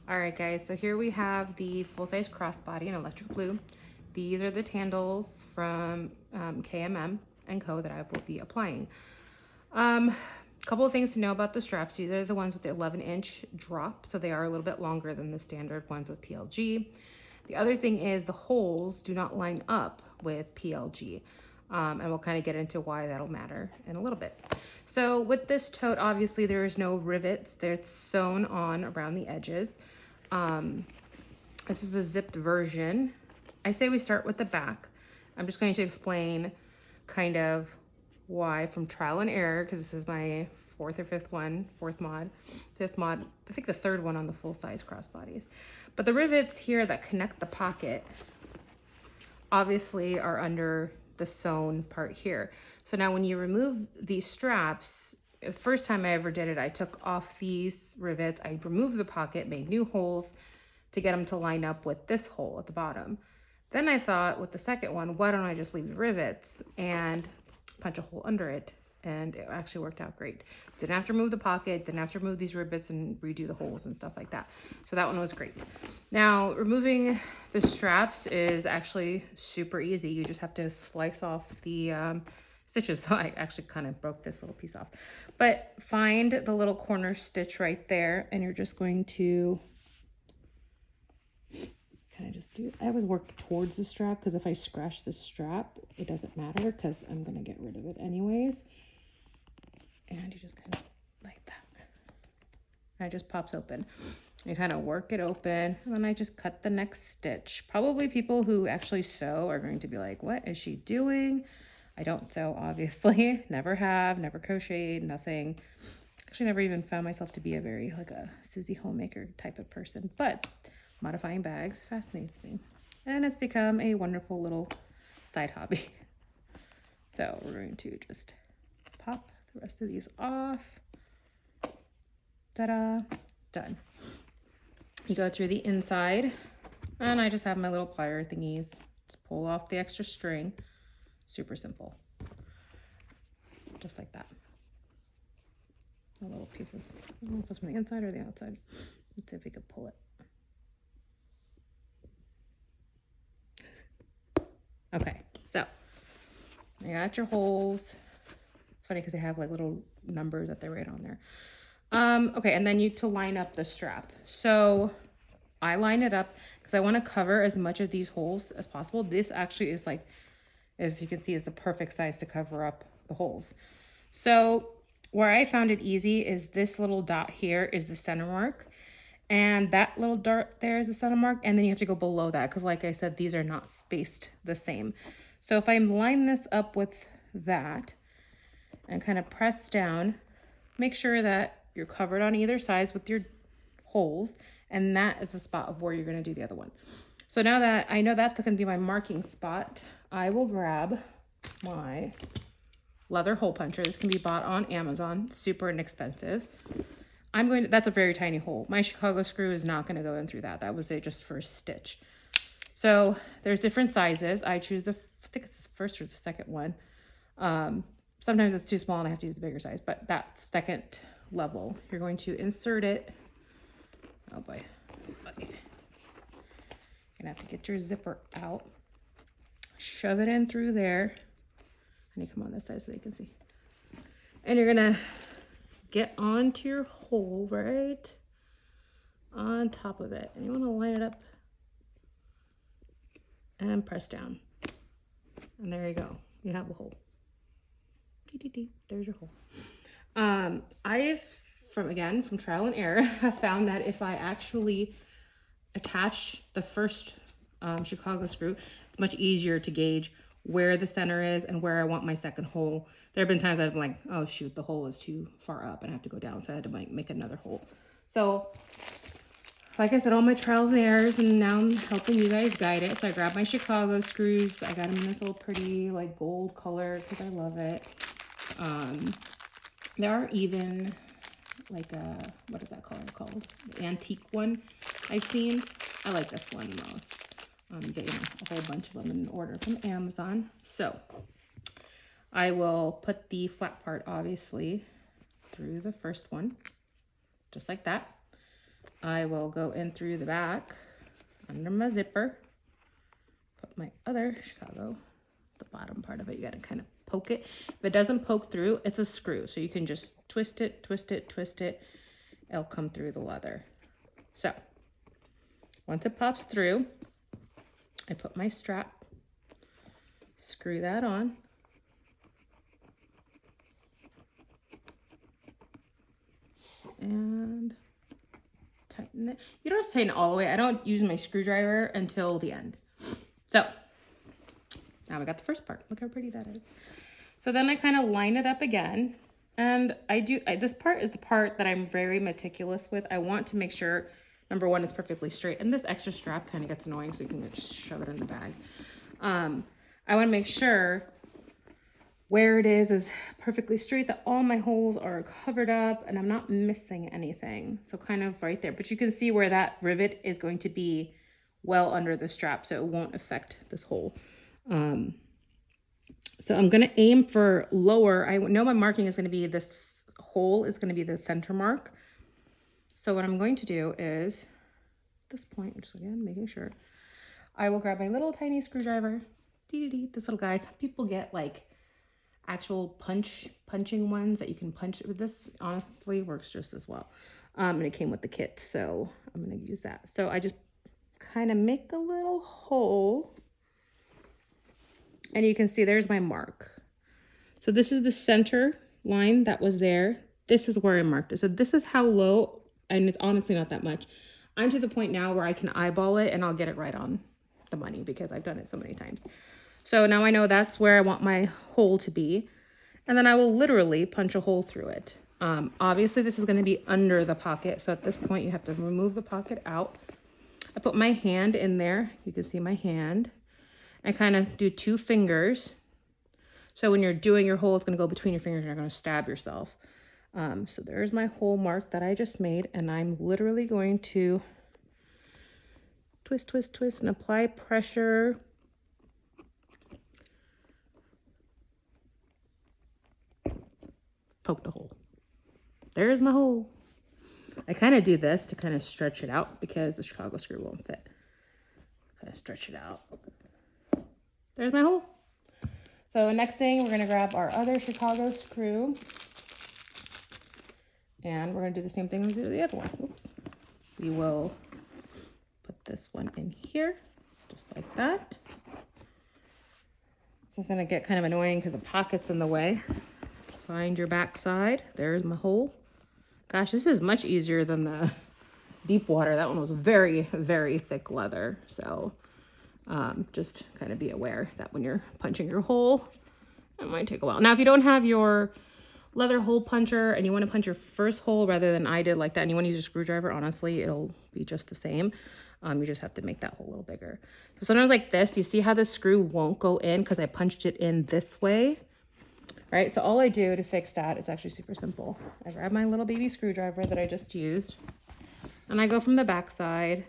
All right, guys, so here we have the full-size crossbody in electric blue. These are the tandles from KMM and Co. that I will be applying. A couple of things to know about the straps. These are the ones with the 11-inch drop, so they are a little bit longer than the standard ones with PLG. The other thing is the holes do not line up with PLG. And we'll kind of get into why that'll matter in a little bit. So with this tote, obviously there is no rivets. They're sewn on around the edges. This is the zipped version. I say we start with the back. I'm just going to explain kind of why from trial and error, because this is my fifth mod, I think the third one on the full-size crossbodies. But the rivets here that connect the pocket obviously are under the sewn part here. So now when you remove these straps, the first time I ever did it, I took off these rivets, I removed the pocket, made new holes to get them to line up with this hole at the bottom. Then I thought with the second one, why don't I just leave the rivets and punch a hole under it? And it actually worked out great. Didn't have to remove the pocket, didn't have to remove these rivets and redo the holes and stuff like that. So that one was great. Now, removing the straps is actually super easy. You just have to slice off the stitches. So I actually kind of broke this little piece off. But find the little corner stitch right there, and you're just going to kind of just do, I always work towards the strap, because if I scratch the strap, it doesn't matter because I'm going to get rid of it anyways. And you just kind of like that. And it just pops open. You kind of work it open, and then I just cut the next stitch. Probably people who actually sew are going to be like, what is she doing? I don't sew, obviously. Never have, never crocheted, nothing. Actually never even found myself to be a very like a Susie homemaker type of person, but modifying bags fascinates me. And it's become a wonderful little side hobby. So we're going to just pop the rest of these off. Ta-da, done. You go through the inside, and I just have my little plier thingies. Just pull off the extra string. Super simple. Just like that. The little pieces. I don't know if it's from the inside or the outside. Let's see if we could pull it. Okay, so you got your holes. It's funny because they have like little numbers that they write on there. Okay, and then to line up the strap. So I line it up because I want to cover as much of these holes as possible. This actually is like, as you can see, is the perfect size to cover up the holes. So where I found it easy is this little dot here is the center mark. And that little dart there is the center mark. And then you have to go below that because like I said, these are not spaced the same. So if I line this up with that and kind of press down, make sure that you're covered on either sides with your holes. And that is the spot of where you're going to do the other one. So now that I know that's going to be my marking spot, I will grab my leather hole puncher. This can be bought on Amazon, super inexpensive. That's a very tiny hole. My Chicago screw is not going to go in through that. That was a just first stitch. So there's different sizes. I choose I think it's the first or the second one. Sometimes it's too small and I have to use the bigger size, but that's second level. You're going to insert it. Oh boy. You're gonna have to get your zipper out. Shove it in through there. I need to come on this side so they can see. And you're gonna get onto your hole right on top of it. And you wanna line it up and press down. And there you go. You have a hole. There's your hole. From trial and error, have found that if I actually attach the first Chicago screw, it's much easier to gauge where the center is and where I want my second hole. There have been times I've been like, oh shoot, the hole is too far up and I have to go down. So I had to make another hole. So like I said, all my trials and errors, and now I'm helping you guys guide it. So I grabbed my Chicago screws. I got them in this little pretty like gold color because I love it. There are even like what is that color called? The antique one I've seen. I like this one the most. You get a whole bunch of them in an order from Amazon. So I will put the flat part obviously through the first one, just like that. I will go in through the back under my zipper, put my other Chicago, the bottom part of it, you gotta kind of poke it. If it doesn't poke through, it's a screw. So you can just twist it, twist it, twist it. It'll come through the leather. So once it pops through, I put my strap, screw that on. And tighten it. You don't have to tighten it all the way. I don't use my screwdriver until the end. So now we got the first part. Look how pretty that is. So then I kind of line it up again. And this part is the part that I'm very meticulous with. I want to make sure, number one, it's perfectly straight. And this extra strap kind of gets annoying, so you can just shove it in the bag. I want to make sure where it is perfectly straight, that all my holes are covered up and I'm not missing anything. So kind of right there. But you can see where that rivet is going to be well under the strap, so it won't affect this hole. So I'm going to aim for lower. I know my marking is going to be, this hole is going to be the center mark. So what I'm going to do is, at this point, just again, making sure, I will grab my little tiny screwdriver. This little guys, people get like actual punching ones that you can punch with. This honestly works just as well. And it came with the kit, so I'm going to use that. So I just kind of make a little hole. And you can see there's my mark. So this is the center line that was there. This is where I marked it. So this is how low, and it's honestly not that much. I'm to the point now where I can eyeball it and I'll get it right on the money because I've done it so many times. So now I know that's where I want my hole to be. And then I will literally punch a hole through it. Obviously this is going to be under the pocket. So at this point you have to remove the pocket out. I put my hand in there. You can see my hand. I kind of do 2 fingers. So when you're doing your hole, it's going to go between your fingers and you're going to stab yourself. So there's my hole mark that I just made. And I'm literally going to twist, twist, twist and apply pressure. Poke the hole. There's my hole. I kind of do this to kind of stretch it out because the Chicago screw won't fit. Kind of stretch it out. There's my hole. So next thing, we're going to grab our other Chicago screw. And we're going to do the same thing as the other one. Oops. We will put this one in here, just like that. This is going to get kind of annoying because the pocket's in the way. Find your back side. There's my hole. Gosh, this is much easier than the deep water. That one was very, very thick leather. So just kind of be aware that when you're punching your hole, it might take a while. Now, if you don't have your leather hole puncher and you want to punch your first hole rather than I did like that, and you want to use a screwdriver, honestly, it'll be just the same. You just have to make that hole a little bigger. So sometimes like this, you see how the screw won't go in because I punched it in this way, right? So all I do to fix that is actually super simple. I grab my little baby screwdriver that I just used and I go from the back side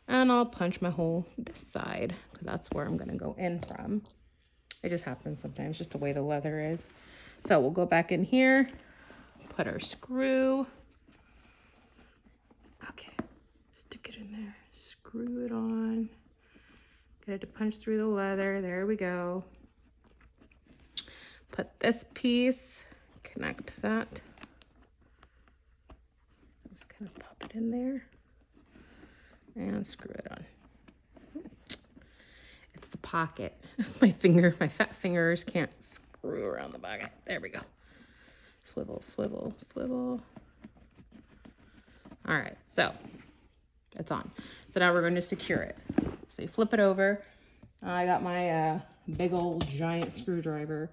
and I'll punch my hole this side because that's where I'm going to go in from. It just happens sometimes, just the way the leather is. So we'll go back in here, put our screw. Okay, stick it in there, screw it on. Get it to punch through the leather. There we go. Put this piece, connect that. Just kind of pop it in there and screw it on. It's the pocket. My fat fingers can't screw around the pocket. There we go. Swivel, swivel, swivel. All right, so it's on. So now we're going to secure it. So you flip it over. I got my big old giant screwdriver,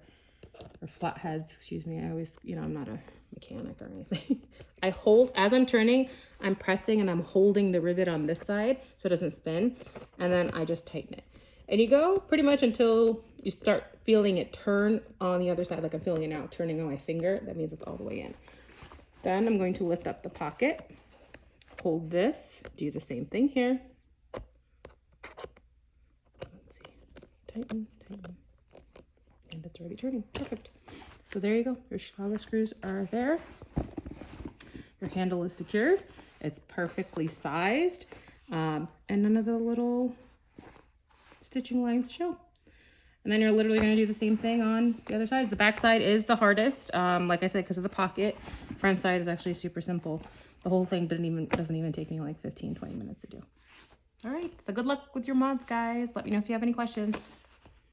or flatheads, excuse me. I always, I'm not a mechanic or anything. I hold, as I'm turning, I'm pressing and I'm holding the rivet on this side so it doesn't spin. And then I just tighten it. And you go pretty much until you start feeling it turn on the other side, like I'm feeling it now, turning on my finger. That means it's all the way in. Then I'm going to lift up the pocket, hold this, do the same thing here. Let's see, tighten, tighten. And it's already turning, perfect. So there you go, your Chicago screws are there. Your handle is secured. It's perfectly sized. And none of the little stitching lines show. And then you're literally going to do the same thing on the other side. The back side is the hardest, like I said, because of the pocket. Front side is actually super simple. The whole thing doesn't even take me like 15-20 minutes to do. All right, so good luck with your mods, guys. Let me know if you have any questions.